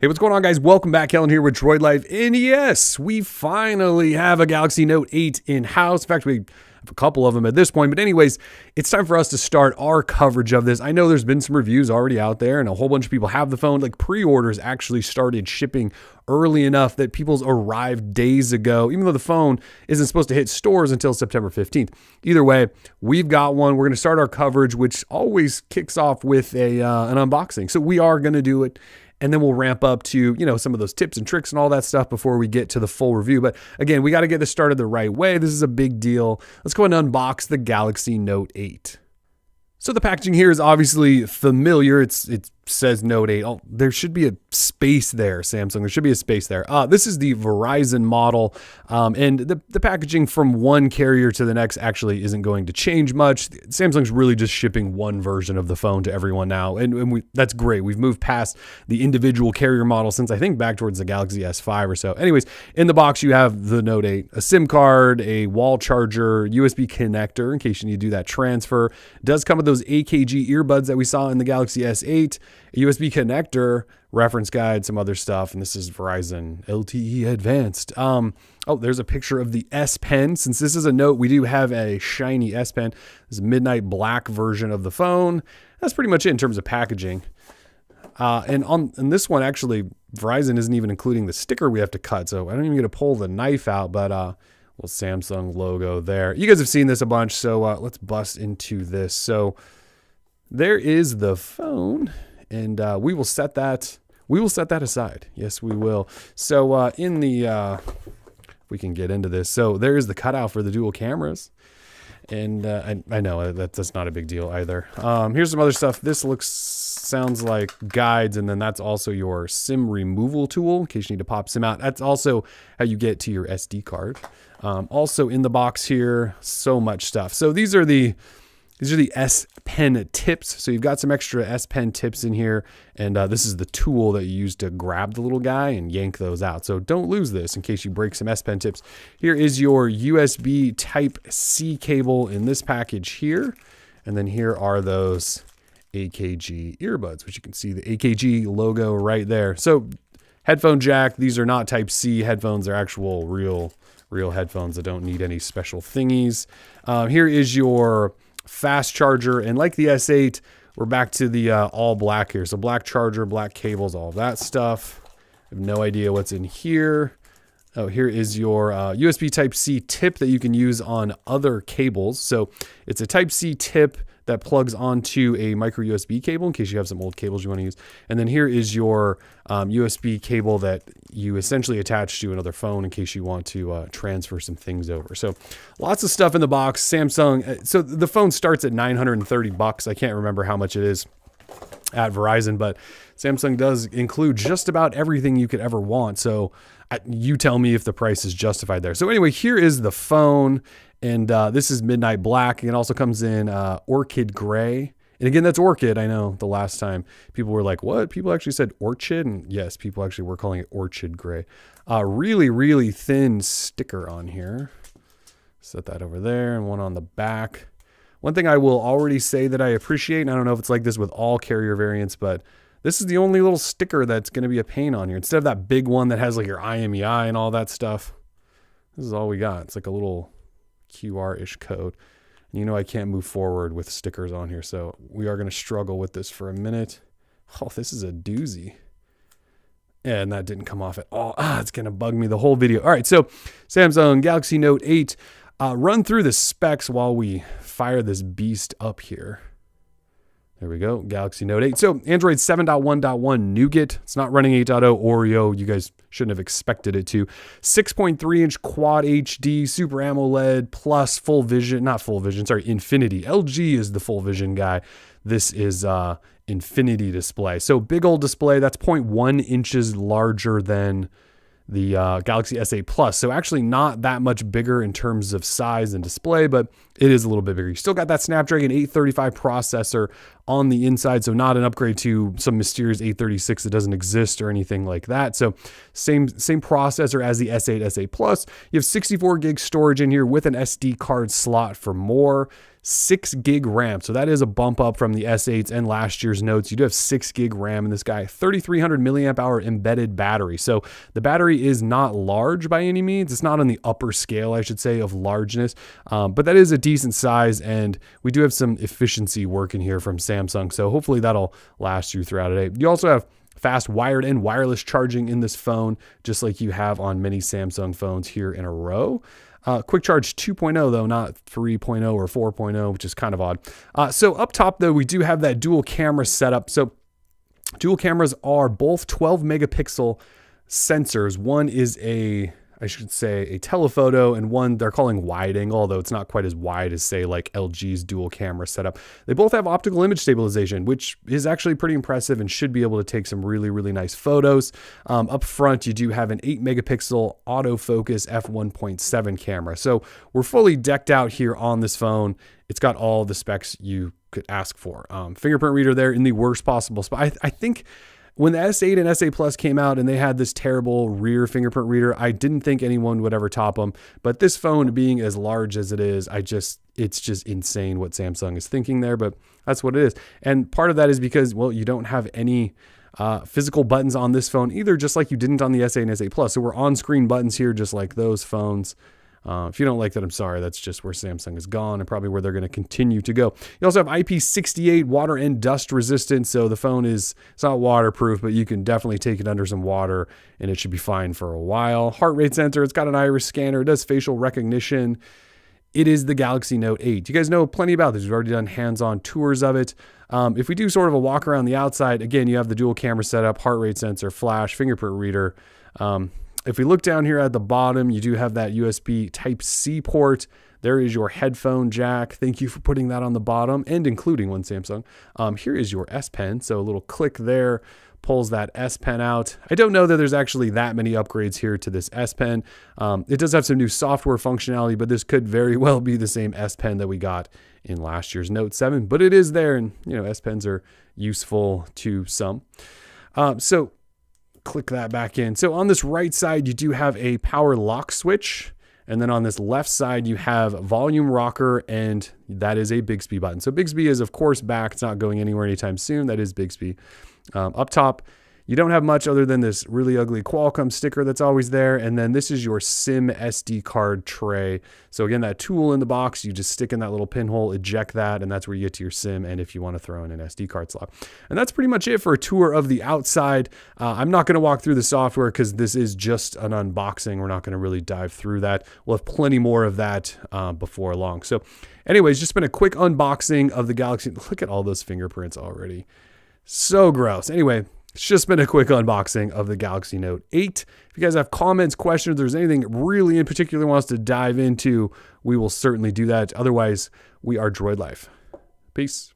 Hey, what's going on, guys? Welcome back. Kellen here with Droid Life. And yes, we finally have a Galaxy Note 8 in-house. In fact, we have a couple of them at this point. But anyways, it's time for us to start our coverage of this. I know there's been some reviews already out there, and a whole bunch of people have the phone. Like, pre-orders actually started shipping early enough that people's arrived days ago, even though the phone isn't supposed to hit stores until September 15th. Either way, we've got one. We're going to start our coverage, which always kicks off with an unboxing. So we are going to do it. And then we'll ramp up to, some of those tips and tricks and all that stuff before we get to the full review. But again, we got to get this started the right way. This is a big deal. Let's go ahead and unbox the Galaxy Note 8. So the packaging here is obviously familiar. It says Note 8. Oh, there should be a space there, Samsung. There should be a space there. This is the Verizon model. And the packaging from one carrier to the next actually isn't going to change much. Samsung's really just shipping one version of the phone to everyone now. And that's great. We've moved past the individual carrier model since I think back towards the Galaxy S5 or so. Anyways, in the box, you have the Note 8, a SIM card, a wall charger, USB connector in case you need to do that transfer. It does come with those AKG earbuds that we saw in the Galaxy S8, a USB connector, reference guide, some other stuff. And this is Verizon LTE Advanced. There's a picture of the S Pen. Since this is a Note, we do have a shiny S Pen. This is a midnight black version of the phone. That's pretty much it in terms of packaging. And on this one, actually, Verizon isn't even including the sticker we have to cut. So I don't even get to pull the knife out, but little Samsung logo there. You guys have seen this a bunch, so let's bust into this. So there is the phone, and we will set that aside. Yes, we will. So we can get into this. So there is the cutout for the dual cameras. And I know that's not a big deal either. Here's some other stuff. This sounds like guides, and then that's also your SIM removal tool in case you need to pop SIM out. That's also how you get to your SD card. Also in the box here, so much stuff. So these are the S Pen tips. So you've got some extra S Pen tips in here, and this is the tool that you use to grab the little guy and yank those out. So don't lose this in case you break some S Pen tips. Here is your USB Type-C cable in this package here, and then here are those AKG earbuds, which you can see the AKG logo right there. So headphone jack. These are not Type-C headphones. They're actual real headphones that don't need any special thingies. Here is your fast charger, and like the S8, we're back to the all black here. So black charger, black cables, all that stuff. I have no idea what's in here. Oh, here is your USB Type-C tip that you can use on other cables. So it's a Type-C tip that plugs onto a micro USB cable in case you have some old cables you want to use. And then here is your USB cable that you essentially attach to another phone in case you want to transfer some things over. So lots of stuff in the box. Samsung. So the phone starts at $930. I can't remember how much it is at Verizon, but Samsung does include just about everything you could ever want. So you tell me if the price is justified there. So anyway, here is the phone. And this is midnight black. It also comes in orchid gray. And again, that's orchid. I know the last time people were like, what? People actually said orchid. And yes, people actually were calling it orchid gray. Really, really thin sticker on here. Set that over there, and one on the back. One thing I will already say that I appreciate, and I don't know if it's like this with all carrier variants, but this is the only little sticker that's going to be a pain on here. Instead of that big one that has like your IMEI and all that stuff, this is all we got. It's like a little QR-ish code. And I can't move forward with stickers on here, so we are going to struggle with this for a minute. Oh, this is a doozy. And that didn't come off at all. It's going to bug me the whole video. All right, so Samsung Galaxy Note 8. Run through the specs while we fire this beast up here. There we go, Galaxy Note 8. So Android 7.1.1 Nougat. It's not running 8.0 Oreo. You guys shouldn't have expected it to. 6.3-inch Quad HD Super AMOLED plus full vision, not full vision, sorry, Infinity. LG is the full vision guy. This is Infinity display. So big old display. That's 0.1 inches larger than the Galaxy S8 Plus. So actually not that much bigger in terms of size and display, but it is a little bit bigger. You still got that Snapdragon 835 processor on the inside, so not an upgrade to some mysterious 836 that doesn't exist or anything like that. So same processor as the S8, S8 Plus. You have 64 gig storage in here with an SD card slot for more. 6 gig RAM. So that is a bump up from the S8s and last year's Notes. You do have 6 gig RAM in this guy, 3,300 milliamp hour embedded battery. So the battery is not large by any means. It's not on the upper scale, I should say, of largeness, but that is a decent size, and we do have some efficiency working here from Samsung. So hopefully that'll last you throughout the day. You also have fast wired and wireless charging in this phone, just like you have on many Samsung phones here in a row. Quick Charge 2.0 though, not 3.0 or 4.0, which is kind of odd. So up top though, we do have that dual camera setup. So dual cameras are both 12 megapixel sensors. One is a telephoto, and one they're calling wide angle, although it's not quite as wide as, say, like LG's dual camera setup. They both have optical image stabilization, which is actually pretty impressive and should be able to take some really, really nice photos. Up front, you do have an 8 megapixel autofocus f1.7 camera. So we're fully decked out here on this phone. It's got all the specs you could ask for. Fingerprint reader there in the worst possible spot. I think when the S8 and S8 Plus came out and they had this terrible rear fingerprint reader, I didn't think anyone would ever top them. But this phone being as large as it is, it's just insane what Samsung is thinking there, but that's what it is. And part of that is because, well, you don't have any physical buttons on this phone either, just like you didn't on the S8 and S8 Plus. So we're on-screen buttons here, just like those phones. If you don't like that, I'm sorry. That's just where Samsung has gone and probably where they're going to continue to go. You also have IP68 water and dust resistant. So the phone it's not waterproof, but you can definitely take it under some water and it should be fine for a while. Heart rate sensor. It's got an iris scanner. It does facial recognition. It is the Galaxy Note 8. You guys know plenty about this. We've already done hands-on tours of it. If we do sort of a walk around the outside, again, you have the dual camera setup, heart rate sensor, flash, fingerprint reader. If we look down here at the bottom, you do have that USB Type-C port. There is your headphone jack. Thank you for putting that on the bottom and including one, Samsung. Here is your S Pen. So a little click there pulls that S Pen out. I don't know that there's actually that many upgrades here to this S Pen. It does have some new software functionality, but this could very well be the same S Pen that we got in last year's Note 7, but it is there, and S Pens are useful to some. So click that back in. So on this right side, you do have a power lock switch. And then on this left side, you have volume rocker, and that is a Bixby button. So Bixby is, of course, back. It's not going anywhere anytime soon. That is Bixby. Up top, you don't have much other than this really ugly Qualcomm sticker that's always there. And then this is your SIM SD card tray. So again, that tool in the box, you just stick in that little pinhole, eject that, and that's where you get to your SIM and if you want to throw in an SD card slot. And that's pretty much it for a tour of the outside. I'm not going to walk through the software because this is just an unboxing. We're not going to really dive through that. We'll have plenty more of that before long. So anyways, just been a quick unboxing of the Galaxy. Look at all those fingerprints already. So gross. Anyway, it's just been a quick unboxing of the Galaxy Note 8. If you guys have comments, questions, if there's anything really in particular wants to dive into, we will certainly do that. Otherwise, we are Droid Life. Peace.